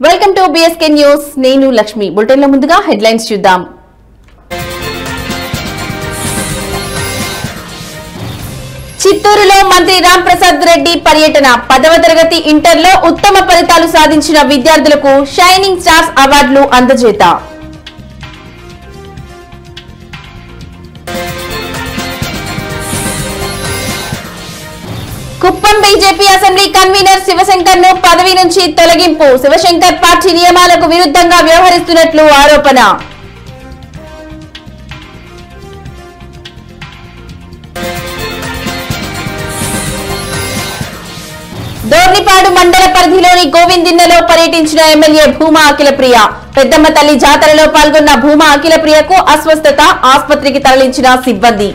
Welcome to BSK news. నేను లక్ష్మి. బులెటిన్లో ముందుగా హెడ్లైన్స్ చూద్దాం. చిత్తూరులో మంత్రి రాంప్రసాద్ రెడ్డి పర్యటన. 10వ తరగతి ఇంటర్లో ఉత్తమ ఫలితాలు సాధించిన విద్యార్థులకు షైనింగ్ స్టార్స్ అవార్డులు అందజేత. Kuppam BJP assembly convener Shivashankar ను పదవి నుంచి తొలగింపు. శివశంకర్ పార్టీ నియమాలకు విరుద్ధంగా వ్యవహరిస్తున్నట్లు ఆరోపణ. దోర్నిపాడు మండల పరిధిలోని గోవిందిన్నలో పర్యటించిన ఎమ్మెల్యే భూమా అఖిలప్రియ. పెద్దమ్మ తల్లి జాతరలో పాల్గొన్న భూమా అఖిలప్రియకు అస్వస్థత, ఆసుపత్రికి తరలించిన సిబ్బంది.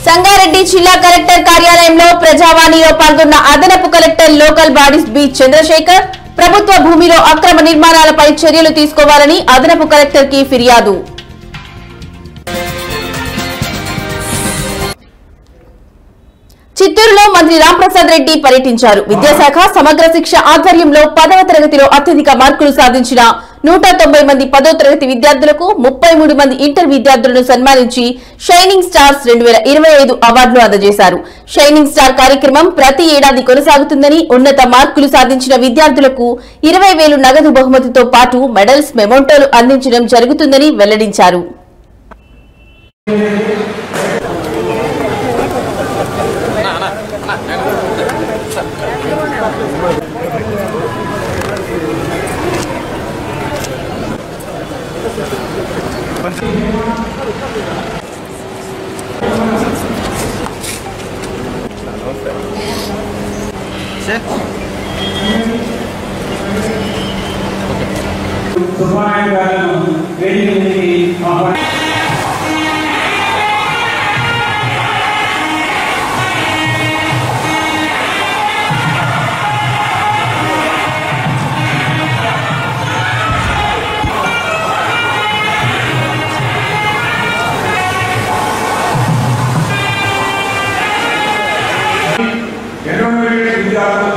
సంగారెడ్డి జిల్లా కలెక్టర్ కార్యాలయంలో ప్రజావాణిలో పాల్గొన్న అదనపు collector local bodies B Chandrashekar. ప్రభుత్వ భూమిలో అక్రమ నిర్మాణాలపై చర్యలు తీసుకోవాలని అదనపు కలెక్టర్ కి ఫిర్యాదు. చిత్తూరులో మంత్రి రాంప్రసాద్ రెడ్డి పర్యటించారు. విద్యాశాఖ సమగ్ర శిక్ష ఆధ్వర్యంలో 10వ తరగతిలో అత్యధిక మార్కులు సాధించిన 190 మంది 10వ తరగతి విద్యార్థులకు 33 మంది ఇంటర్ విద్యార్థులను సన్మానించి షైనింగ్ స్టార్స్ 2025 అవార్డులు అందజేశారు. షైనింగ్ స్టార్ కార్యక్రమం ప్రతి ఏడాది కొనసాగుతుందని, ఉన్నత మార్కులు సాధించిన విద్యార్థులకు 20,000 నగదు బహుమతితో పాటు మెడల్స్, మెమోంటోలు అందించడం జరుగుతుందని వెల్లడించారు.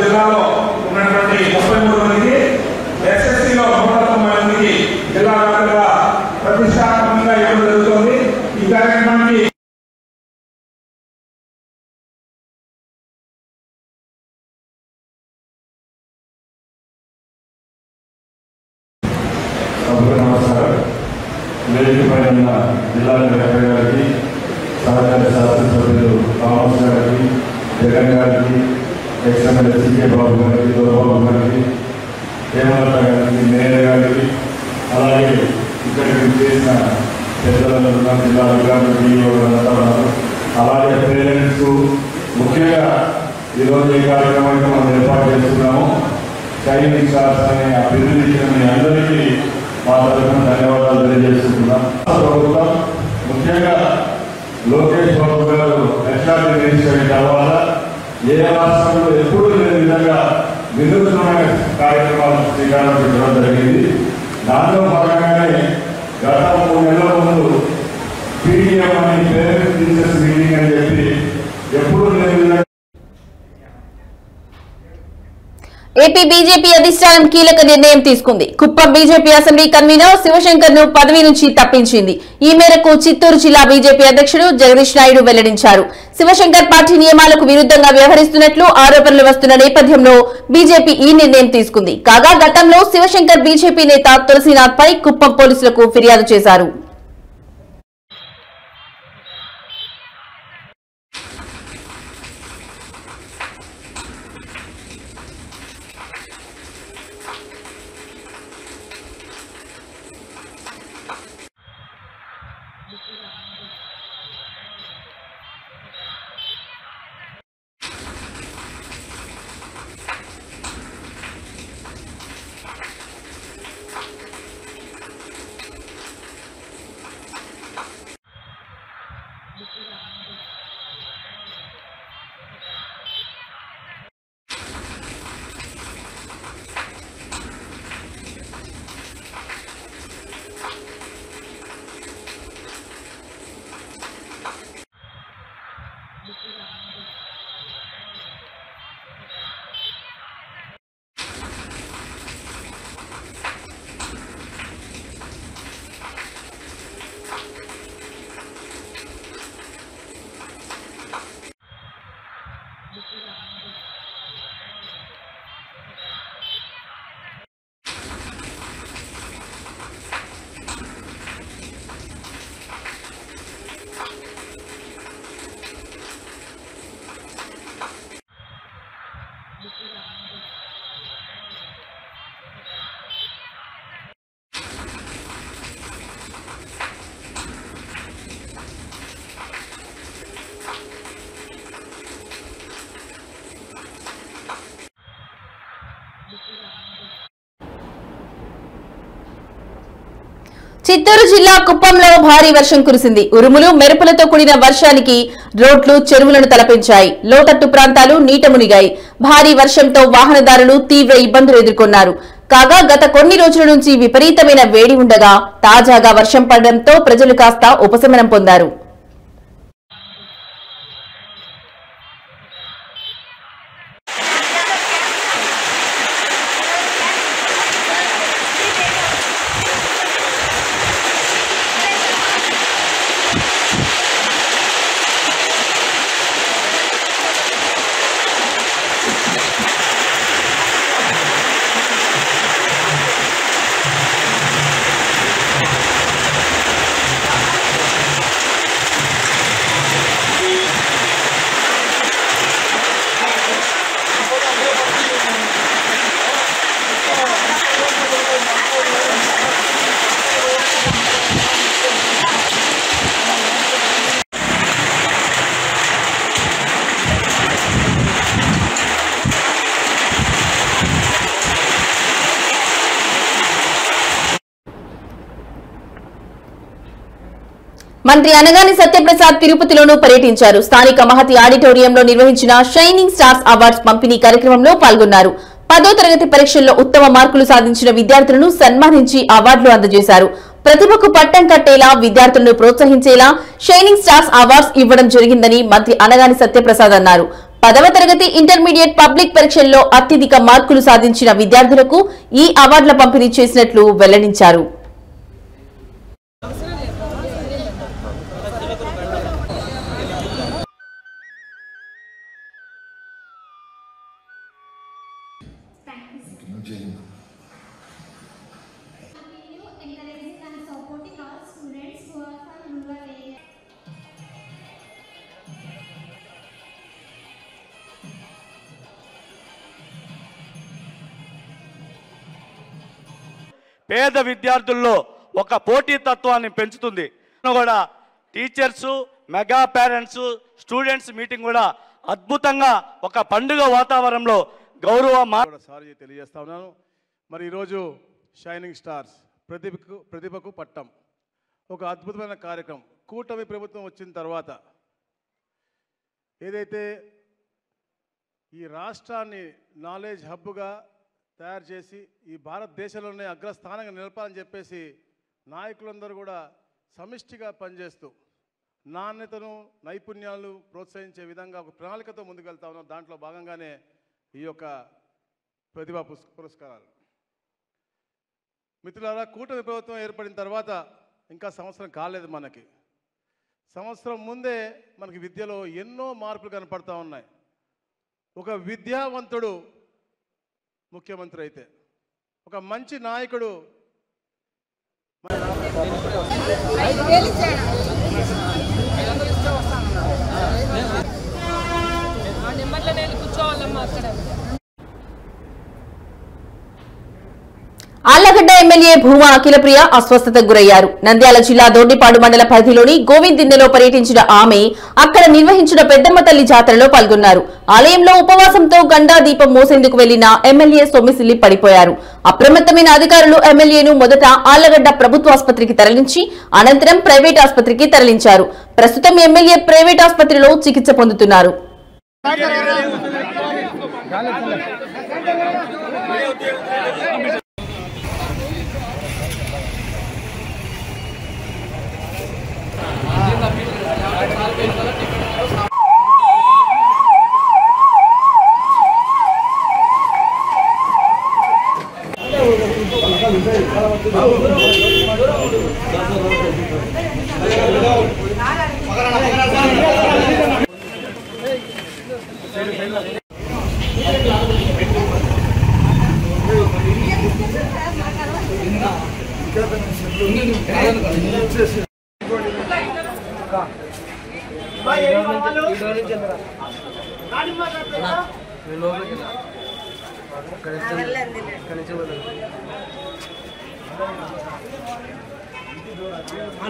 జిల్లాలో ఉన్నటువంటి 33 మందికి, ఎస్ఎస్సీలో 190 మందికి జిల్లా వ్యాప్తంగా ప్రతిష్టాత్మకంగా ఇవ్వడం జరుగుతుంది. ఈ కార్యక్రమానికి నమస్కారం. వేదికపై ఉన్న జిల్లా కలెక్టర్ గారికి, సహకార శాసనసభ్యులు రామకృష్ణ గారికి, జగన్ గారికి, ఎక్స్ఎమ్మెల్యే సికే బాబు గారికి, దొరబాబు గారికి, హేమలత గారికి, మేయర్ గారికి, అలాగే ఇక్కడికి చేసిన పెద్దలందరూ, జిల్లా అధికారులు, అలాగే పేరెంట్స్, ముఖ్యంగా ఈరోజు ఈ కార్యక్రమాన్ని మనం ఏర్పాటు చేస్తున్నాము. షైనింగ్ స్టార్స్ అనే అభివృద్ధి ఇచ్చిన మీ అందరికీ మా తరఫున ధన్యవాదాలు తెలియజేస్తున్నాం. ప్రభుత్వం ముఖ్యంగా లోకేష్ బాబు గారు ఎస్ఆర్టీ మినిస్టర్ తర్వాత ఏ రాష్ట్రంలో ఎప్పుడూ లేని విధంగా వినూత్నమైన కార్యక్రమాలు శ్రీకారం చుట్టడం జరిగింది. దాంట్లో భాగంగానే గత 3 నెలల ముందు పీడిఎం అని పేరెంట్స్ టీచర్స్ మీటింగ్ అని చెప్పి ఎప్పుడూ లేని విధంగా ఏపీ బీజేపీ అధిష్టానం కీలక నిర్ణయం తీసుకుంది. Kuppam BJP assembly convener Shivashankar ను పదవి నుంచి తప్పించింది. ఈ మేరకు చిత్తూరు జిల్లా బీజేపీ అధ్యక్షుడు జగదీష్ నాయుడు వెల్లడించారు. శివశంకర్ పార్టీ నియమాలకు విరుద్ధంగా వ్యవహరిస్తున్నట్లు ఆరోపణలు వస్తున్న నేపథ్యంలో బీజేపీ ఈ నిర్ణయం తీసుకుంది. కాగా గతంలో శివశంకర్ బీజేపీ నేత తులసీనాథ్ పై కుప్పం పోలీసులకు ఫిర్యాదు చేశారు. చిత్తూరు జిల్లా కుప్పంలో భారీ వర్షం కురిసింది. ఉరుములు మెరుపులతో కూడిన వర్షానికి రోడ్లు చెరువులను తలపించాయి. లోతట్టు ప్రాంతాలు నీట మునిగాయి. భారీ వర్షంతో వాహనదారులు తీవ్ర ఇబ్బందులు ఎదుర్కొన్నారు. కాగా గత కొన్ని రోజుల నుంచి విపరీతమైన వేడి ఉండగా తాజాగా వర్షం పడడంతో ప్రజలు కాస్త ఉపశమనం పొందారు. మంత్రి అనగాని సత్యప్రసాద్ తిరుపతిలోనూ పర్యటించారు. స్థానిక మహతి ఆడిటోరియంలో నిర్వహించిన షైనింగ్ స్టార్స్ అవార్డ్స్ పంపిణీ కార్యక్రమంలో పాల్గొన్నారు. 10వ తరగతి పరీక్షల్లో ఉత్తమ మార్కులు సాధించిన విద్యార్థులను సన్మానించి అవార్డులు అందజేశారు. ప్రతిభకు పట్టం కట్టేలా విద్యార్థులను ప్రోత్సహించేలా షైనింగ్ స్టార్స్ అవార్డ్స్ ఇవ్వడం జరిగిందని మంత్రి అనగాని సత్యప్రసాద్ అన్నారు. 10వ తరగతి ఇంటర్మీడియట్ పబ్లిక్ పరీక్షల్లో అత్యధిక మార్కులు సాధించిన విద్యార్థులకు ఈ అవార్డుల పంపిణీ చేసినట్లు వెల్లడించారు. పేద విద్యార్థుల్లో ఒక పోటీతత్వాన్ని పెంచుతుంది. కూడా teachers, mega parents, students meeting కూడా అద్భుతంగా ఒక పండుగ వాతావరణంలో గౌరవ సారీ తెలియజేస్తా ఉన్నాను. మరి ఈరోజు షైనింగ్ స్టార్స్ ప్రతిభకు పట్టం ఒక అద్భుతమైన కార్యక్రమం. కూటమి ప్రభుత్వం వచ్చిన తర్వాత ఏదైతే ఈ రాష్ట్రాన్ని నాలెడ్జ్ హబ్గా తయారు చేసి ఈ భారతదేశంలోనే అగ్రస్థానంగా నిలపాలని చెప్పేసి నాయకులందరూ కూడా సమిష్టిగా పనిచేస్తూ నాణ్యతను, నైపుణ్యాలను ప్రోత్సహించే విధంగా ఒక ప్రణాళికతో ముందుకెళ్తా ఉన్నాం. దాంట్లో భాగంగానే ఈ యొక్క ప్రతిభా పురస్కారాలు. మిత్రులారా, కూటమి ప్రభుత్వం ఏర్పడిన తర్వాత ఇంకా సంవత్సరం కాలేదు. మనకి సంవత్సరం ముందే మనకి విద్యలో ఎన్నో మార్పులు కనపడతా ఉన్నాయి. ఒక విద్యావంతుడు ముఖ్యమంత్రి అయితే, ఒక మంచి నాయకుడు ఆళ్లగడ్డ ఎమ్మెల్యే భూమా అఖిలప్రియ అస్వస్థతకు గురయ్యారు. నంద్యాల జిల్లా దొడ్డిపాడు మండల పరిధిలోని గోవిందిన్నెలో పర్యటించిన ఆమె అక్కడ నిర్వహించిన పెద్దమ్మ తల్లి జాతరలో పాల్గొన్నారు. ఆలయంలో ఉపవాసంతో గండా దీపం మోసేందుకు వెళ్లిన ఎమ్మెల్యే సొమ్మిసిల్లి పడిపోయారు. అప్రమత్తమైన అధికారులు ఎమ్మెల్యేను మొదట ఆళ్లగడ్డ ప్రభుత్వ ఆసుపత్రికి తరలించి అనంతరం ప్రైవేట్ ఆసుపత్రికి తరలించారు. ప్రస్తుతం ఎమ్మెల్యే ప్రైవేట్ ఆసుపత్రిలో చికిత్స పొందుతున్నారు.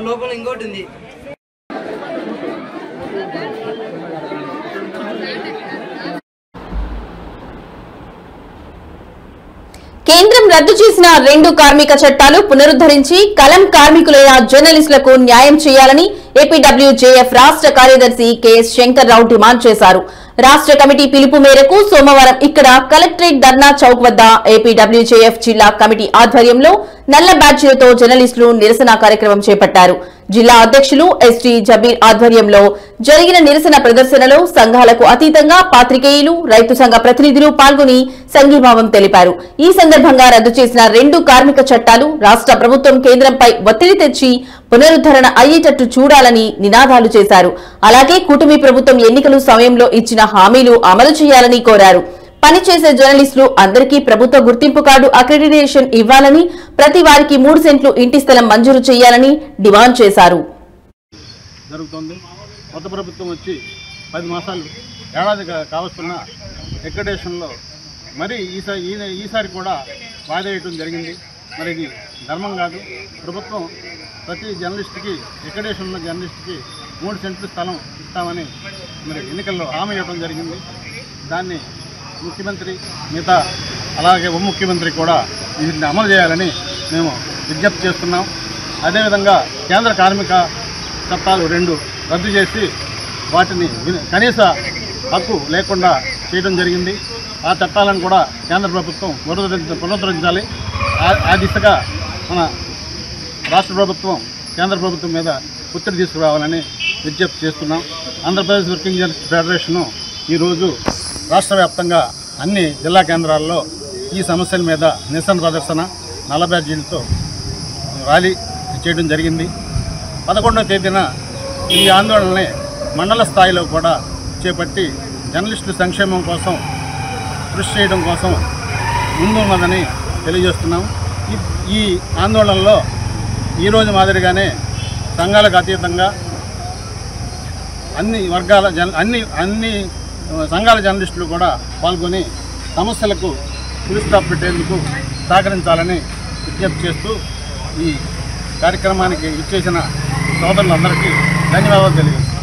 లోపల ఇంకోటి ఉంది. కేంద్రంలో రద్దు చేసిన 2 కార్మిక చట్టాలు పునరుద్ధరించి కలం కార్మికులైన జర్నలిస్టులకు న్యాయం చేయాలని ఏపీడబ్ల్యూజేఎఫ్ రాష్ట్ర కార్యదర్శి కెఎస్ శంకర్ రావు డిమాండ్ చేశారు. రాష్ట్ర కమిటీ పిలుపు మేరకు సోమవారం ఇక్కడ కలెక్టరేట్ ధర్నా చౌక్ వద్ద ఏపీడబ్ల్యూజేఎఫ్ జిల్లా కమిటీ ఆధ్వర్యంలో నల్ల బ్యాడ్జీలతో జర్నలిస్టులు నిరసన కార్యక్రమం చేపట్టారు. జిల్లా అధ్యక్షులు ఎస్టీ జబీర్ ఆధ్వర్యంలో జరిగిన నిరసన ప్రదర్శనలో సంఘాలకు అతీతంగా పాత్రికేయులు, రైతు సంఘ ప్రతినిధులు పాల్గొని సంఘీభావం తెలిపారు. ఈ సందర్భంగా రద్దు చేసిన 2 కార్మిక చట్టాలు రాష్ట్ర ప్రభుత్వం కేంద్రంపై ఒత్తిడి తెచ్చి పునరుద్ధరణ అయ్యేటట్టు చూడాలని నినాదాలు చేశారు. అలాగే కూటమి ప్రభుత్వం ఎన్నికల సమయంలో ఇచ్చిన హామీలు అమలు చేయాలని కోరారు. పనిచేసే జర్నలిస్టులు అందరికీ ప్రభుత్వ గుర్తింపు కార్డు అక్రెడిటేషన్ ఇవ్వాలని, ప్రతి వారికి 3 సెంట్లు ఇంటి స్థలం మంజూరు చేయాలని డిమాండ్ చేశారు. జరుగుతుంది. కొత్త ప్రభుత్వం వచ్చి 10 మాసాలు ఏడాది కావస్తున్న అక్రెడిటేషన్లో మరి ఈసారి కూడా వాయిదా వేయడం జరిగింది. మరి ఇది ధర్మం కాదు. ప్రభుత్వం ప్రతి జర్నలిస్టుకి అక్రెడిటేషన్ ఉన్న జర్నలిస్టుకి 3 సెంట్లు స్థలం ఇస్తామని మరి ఎన్నికల్లో హామీ ఇవ్వడం జరిగింది. దాన్ని ముఖ్యమంత్రి మిగతా అలాగే ఉప ముఖ్యమంత్రి కూడా వీటిని అమలు చేయాలని మేము విజ్ఞప్తి చేస్తున్నాం. అదేవిధంగా కేంద్ర కార్మిక చట్టాలు 2 రద్దు చేసి వాటిని కనీస హక్కు లేకుండా చేయడం జరిగింది. ఆ చట్టాలను కూడా కేంద్ర ప్రభుత్వం పునరుద్ధరించాలి. ఆ దిశగా మన రాష్ట్ర ప్రభుత్వం కేంద్ర ప్రభుత్వం మీద ఒత్తిడి తీసుకురావాలని విజ్ఞప్తి చేస్తున్నాం. ఆంధ్రప్రదేశ్ వర్కింగ్ జర్నలిస్ట్ ఫెడరేషను ఈరోజు రాష్ట్ర వ్యాప్తంగా అన్ని జిల్లా కేంద్రాల్లో ఈ సమస్యల మీద నిరసన ప్రదర్శన నల్ల బ్యాడ్జీలతో ర్యాలీ చేయడం జరిగింది. 11వ తేదీన ఈ ఆందోళనని మండల స్థాయిలో కూడా చేపట్టి జర్నలిస్టుల సంక్షేమం కోసం కృషి చేయడం కోసం ముందున్నదని తెలియజేస్తున్నాం. ఈ ఆందోళనలో ఈరోజు మాదిరిగానే సంఘాలకు అతీతంగా అన్ని వర్గాల అన్ని సంఘాల జర్నలిస్టులు కూడా పాల్గొని సమస్యలకు ఫుల్ స్టాప్ పెట్టేందుకు సహకరించాలని విజ్ఞప్తి చేస్తూ ఈ కార్యక్రమానికి ఇచ్చేసిన సోదరులందరికీ ధన్యవాదాలు తెలియజేస్తాను.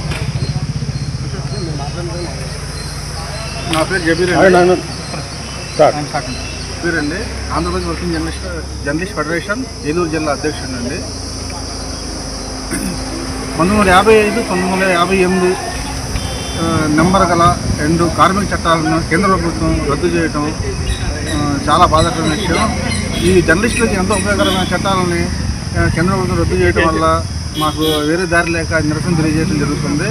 నా పేరు జబీర్ అండి. Andhra Pradesh working journalist federation Eluru జిల్లా అధ్యక్షుడు అండి. 1955, 1958 నెంబర్ గల 2 కార్మిక చట్టాలను కేంద్ర ప్రభుత్వం రద్దు చేయడం చాలా బాధాకరమైన విషయం. ఈ జర్నలిస్టులకు ఎంతో ఉపయోగకరమైన చట్టాలని కేంద్ర ప్రభుత్వం రద్దు చేయడం వల్ల మాకు వేరే దారి లేక నిరసన తెలియజేయడం జరుగుతుంది.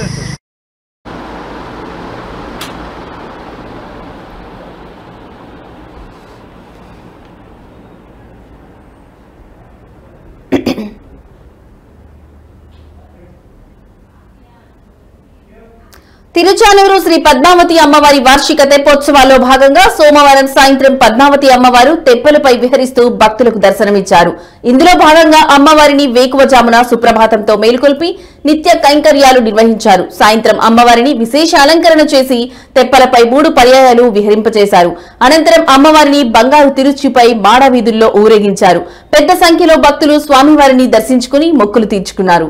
తిరుచానూరు శ్రీ పద్మావతి అమ్మవారి వార్షిక తెప్పోత్సవాల్లో భాగంగా సోమవారం సాయంత్రం పద్మావతి అమ్మవారు తెప్పలపై విహరిస్తూ భక్తులకు దర్శనమిచ్చారు. ఇందులో భాగంగా అమ్మవారిని వేకువజామున సుప్రభాతంతో మేలుకొల్పి నిత్య కైంకర్యాలు నిర్వహించారు. సాయంత్రం అమ్మవారిని విశేష అలంకరణ చేసి తెప్పలపై 3 పర్యాయాలు విహరింపచేశారు. అనంతరం అమ్మవారిని బంగారు తిరుచిపై మాడ వీధుల్లో ఊరేగించారు. పెద్ద సంఖ్యలో భక్తులు స్వామివారిని దర్శించుకుని మొక్కులు తీర్చుకున్నారు.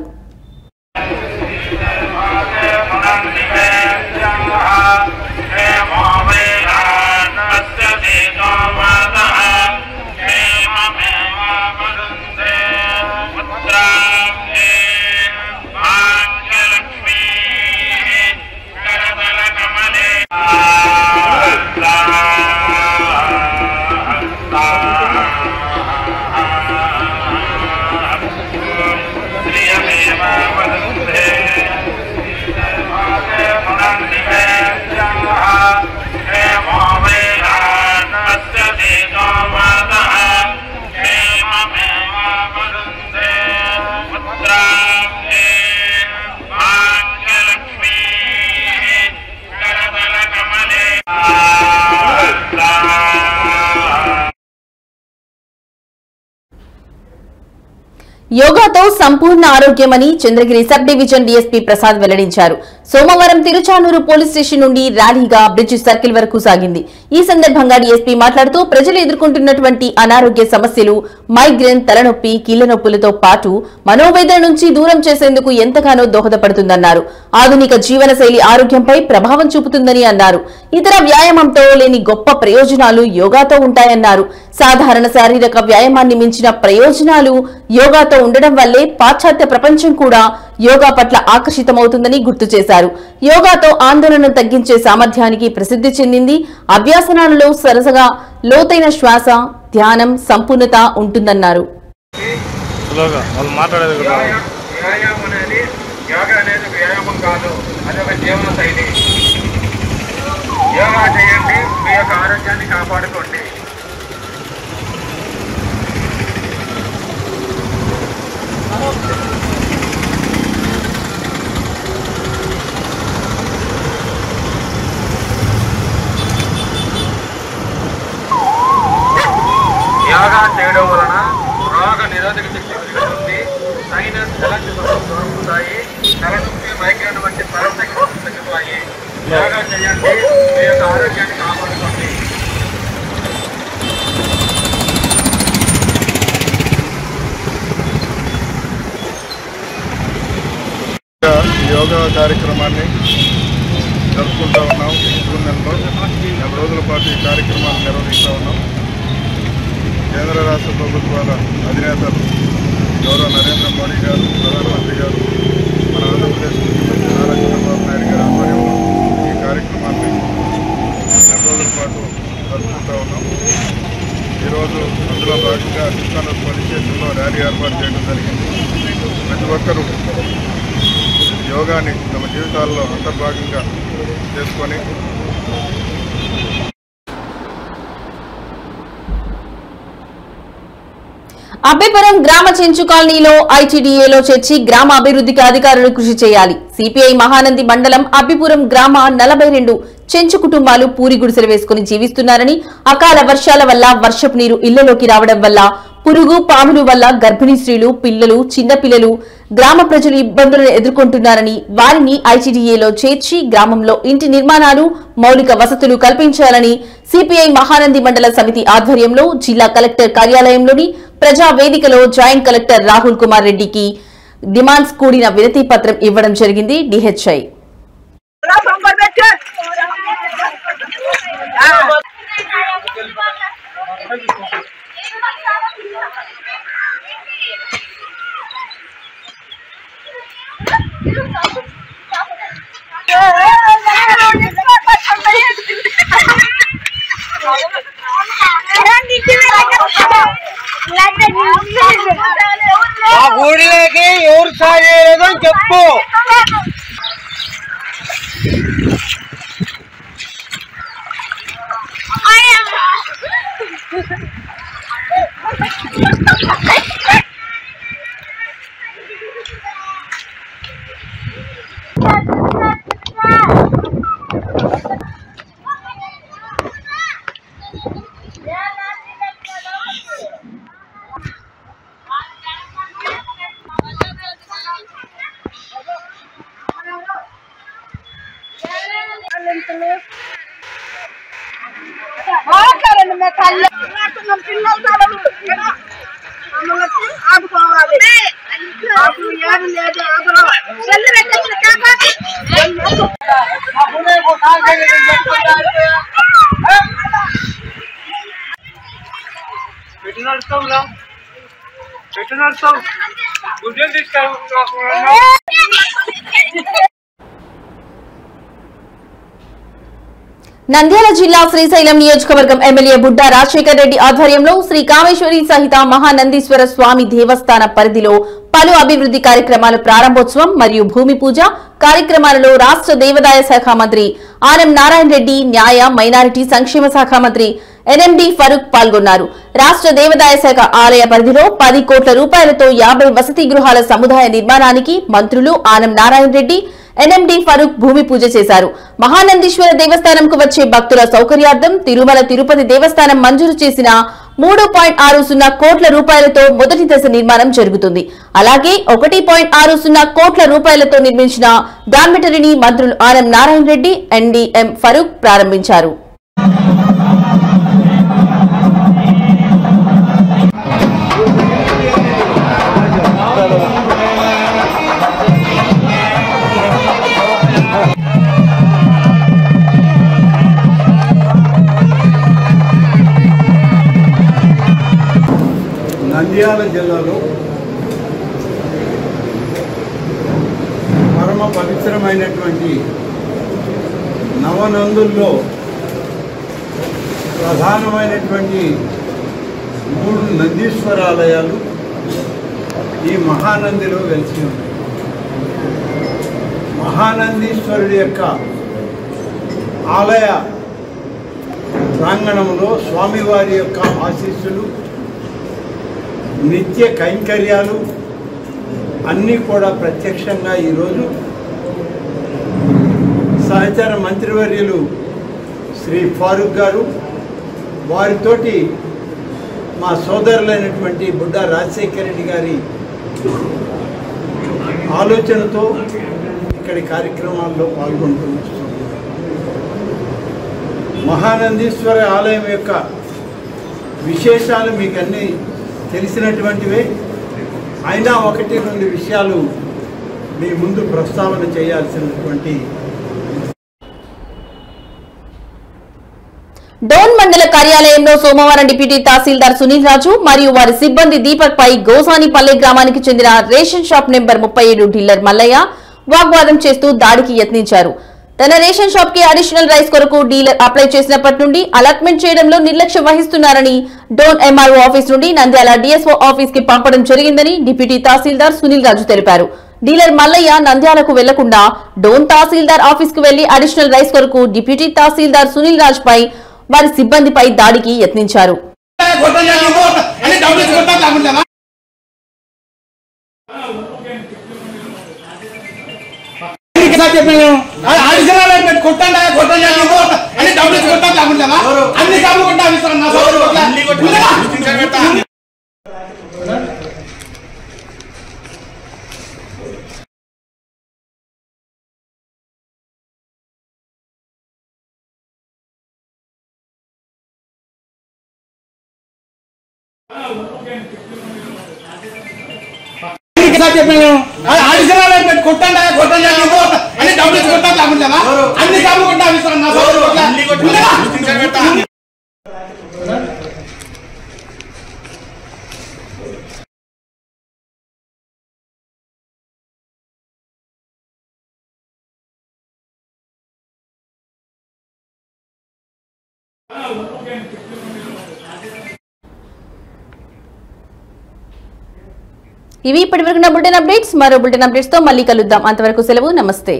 యోగాతో సంపూర్ణ ఆరోగ్యమని Chandragiri sub division DSP Prasad వెల్లడించారు. సోమవారం తిరుచానూరు పోలీస్ స్టేషన్ నుండి ర్యాలీగా బ్రిడ్జ్ సర్కిల్ వరకు సాగింది. ఈ సందర్భంగా డీఎస్పీ మాట్లాడుతూ ప్రజలు ఎదుర్కొంటున్నటువంటి అనారోగ్య సమస్యలు, మైగ్రేన్, తలనొప్పి, కీళ్ల నొప్పులతో పాటు మనోవేదన నుంచి దూరం చేసేందుకు ఎంతగానో దోహదపడుతుందన్నారు. ఆధునిక జీవనశైలి ఆరోగ్యంపై ప్రభావం చూపుతుందని అన్నారు. ఇతర వ్యాయామంతో లేని గొప్ప ప్రయోజనాలు యోగాతో ఉంటాయన్నారు. సాధారణ శారీరక వ్యాయామాన్ని మించిన ప్రయోజనాలు యోగాతో ఉండడం వల్లే పాశ్చాత్య ప్రపంచం కూడా యోగా పట్ల ఆకర్షితమవుతుందని గుర్తు చేశారు. యోగాతో ఆందోళన తగ్గించే సామర్థ్యానికి ప్రసిద్ధి చెందింది. అభ్యాసనాలలో సరసగా లోతైన శ్వాస, ధ్యానం, సంపూర్ణత ఉంటుందన్నారు. యోగా చేయండి, మీ యొక్క ఆరోగ్యాన్ని కాపాడుకోండి. యోగా చేయడం వలన రోగ నిరోధక శక్తి పెరుగుతుంది, సైనస్, ఎలాంటి సమస్యలు దొరుకుతాయి, తలనొప్పి, మైగ్రేన్ వంటి సమస్యలు తగ్గుతాయి. యోగా చేయండి, మీ యొక్క ఆరోగ్యాన్ని కాపాడుకోండి. యోగా కార్యక్రమాన్ని జరుపుకుంటూ ఉన్నాం. జూన్ నెలలో 4 రోజుల పాటు ఈ కార్యక్రమాన్ని నిర్వహిస్తూ ఉన్నాం. కేంద్ర రాష్ట్ర ప్రభుత్వాల అధినేతలు గౌరవ నరేంద్ర మోడీ గారు, ప్రధానమంత్రి గారు, మన ఆంధ్రప్రదేశ్ ముఖ్యమంత్రి నారా చంద్రబాబు నాయుడు గారి ఆధ్వర్యంలో ఈ కార్యక్రమాన్ని 4 రోజుల పాటు జరుపుకుంటూ ఉన్నాం. ఈరోజు అందులో భాగంగా తిరుచానూరు పోలీస్ స్టేషన్లో ర్యాలీ ఏర్పాటు చేయడం జరిగింది. ప్రతి ఒక్కరూ యోగాని తమ జీవితాల్లో అంతర్భాగంగా చేసుకొని అబ్బిపురం గ్రామ చెంచు కాలనీలో ఐటీడీఏలో చేర్చి గ్రామ అభివృద్ధికి అధికారులు కృషి చేయాలి. సిపిఐ మహానంది మండలం అబ్బిపురం గ్రామ 42 చెంచు కుటుంబాలు పూరి గుడిసెలు వేసుకుని జీవిస్తున్నారని, అకాల వర్షాల వల్ల వర్షపు నీరు ఇళ్లలోకి రావడం వల్ల, పురుగు పాముల వల్ల గర్భిణీ స్త్రీలు, పిల్లలు, చిన్నపిల్లలు, గ్రామ ప్రజలు ఇబ్బందులను ఎదుర్కొంటున్నారని, వారిని ఐటీడీఏలో చేర్చి గ్రామంలో ఇంటి నిర్మాణాలు, మౌలిక వసతులు కల్పించాలని సిపిఐ మహానంది మండల సమితి ఆధ్వర్యంలో జిల్లా కలెక్టర్ కార్యాలయంలోని ప్రజా వేదికలో జాయింట్ కలెక్టర్ రాహుల్ కుమార్ రెడ్డికి డిమాండ్స్ కూడిన వినతి పత్రం ఇవ్వడం జరిగింది. డిహెచ్ఐ ఆ ఊరిలోకి ఎవరు సాగలేదో చెప్పు. నంద్యాల జిల్లా శ్రీశైలం నియోజకవర్గం ఎమ్మెల్యే బుడ్డా రాజశేఖర్ రెడ్డి ఆధ్వర్యంలో శ్రీ కామేశ్వరి సహిత మహానందీశ్వర స్వామి దేవస్థాన పరిధిలో పలు అభివృద్ధి కార్యక్రమాల ప్రారంభోత్సవం మరియు భూమి పూజ కార్యక్రమాలలో రాష్ట్ర దేవాదాయ శాఖ మంత్రి ఆనం నారాయణ రెడ్డి, న్యాయ మైనారిటీ సంక్షేమ శాఖ మంత్రి ఎన్ఎండి ఫరూక్ పాల్గొన్నారు. రాష్ట్ర దేవాదాయ శాఖ ఆలయ పరిధిలో 10 కోట్ల రూపాయలతో 50 వసతి గృహాల సముదాయ నిర్మాణానికి మంత్రులు ఆనం నారాయణ రెడ్డి, ఎన్ఎండి ఫరూక్ భూమి పూజ చేశారు. మహానందీశ్వర దేవస్థానంకు వచ్చే భక్తుల సౌకర్యార్థం తిరుమల తిరుపతి దేవస్థానం మంజూరు చేసిన 3.60 కోట్ల రూపాయలతో మొదటి దశ నిర్మాణం జరుగుతుంది. అలాగే 1.60 కోట్ల రూపాయలతో నిర్మించిన డార్మిటరీని మంత్రులు ఆనం నారాయణ రెడ్డి, ఎన్డీఎం ఫరూక్ ప్రారంభించారు. నంద్యాల జిల్లాలో పరమ పవిత్రమైనటువంటి నవనందుల్లో ప్రధానమైనటువంటి 3 నందీశ్వరాలయాలు ఈ మహానందిలో వెలిసి ఉన్నాయి. మహానందీశ్వరుడి యొక్క ఆలయ ప్రాంగణంలో స్వామివారి యొక్క ఆశీస్సులు, నిత్య కైంకర్యాలు అన్నీ కూడా ప్రత్యక్షంగా ఈరోజు సహచర మంత్రివర్యులు శ్రీ ఫారూక్ గారు, వారితోటి మా సోదరులైనటువంటి బుడ్డా రాజశేఖర రెడ్డి గారి ఆలోచనతో ఇక్కడి కార్యక్రమాల్లో పాల్గొంటూ మహానందీశ్వర ఆలయం యొక్క విశేషాలు మీకు అన్నీ తెలిసినటువంటివే. అయినా 1-2 విషయాలు మీ ముందు ప్రస్తావన చేయాల్సినటువంటి. డోన్ మండల కార్యాలయంలో సోమవారం డిప్యూటీ తహసీల్దార్ సునీల్ రాజు మరియు వారి సిబ్బంది దీపక్ పై గోసానిపల్లె గ్రామానికి చెందిన ration shop number 37 dealer Mallaiah వాగ్వాదం చేస్తూ దాడికి యత్నించారు. తన రేషన్ షాప్ కి అడిషనల్ రైస్ కొరకు డీలర్ అప్లై చేసినప్పటి నుండి అలాట్మెంట్ చేయడంలో నిర్లక్ష్యం వహిస్తున్నారని డోన్ ఎంఆర్ఓ ఆఫీస్ నుండి నంద్యాల డిఎస్ఓ ఆఫీస్ కి పంపడం జరిగిందని డిప్యూటీ తహసీల్దార్ సునీల్ రాజు తెలిపారు. డీలర్ మల్లయ్య నంద్యాలకు వెళ్లకుండా డోన్ తహసీల్దార్ ఆఫీస్ కు వెళ్లి అడిషనల్ రైస్ కొరకు డిప్యూటీ తహసీల్దార్ సునీల్ రాజ్ పై వారి సిబ్బందిపై దాడికి యత్నించారు. ఇవి ఇప్పటివరకు నా బులెటిన్ అప్డేట్స్. మరో బులెటిన్ అప్డేట్స్ తో మళ్ళీ కలుద్దాం. అంతవరకు సెలవు. నమస్తే.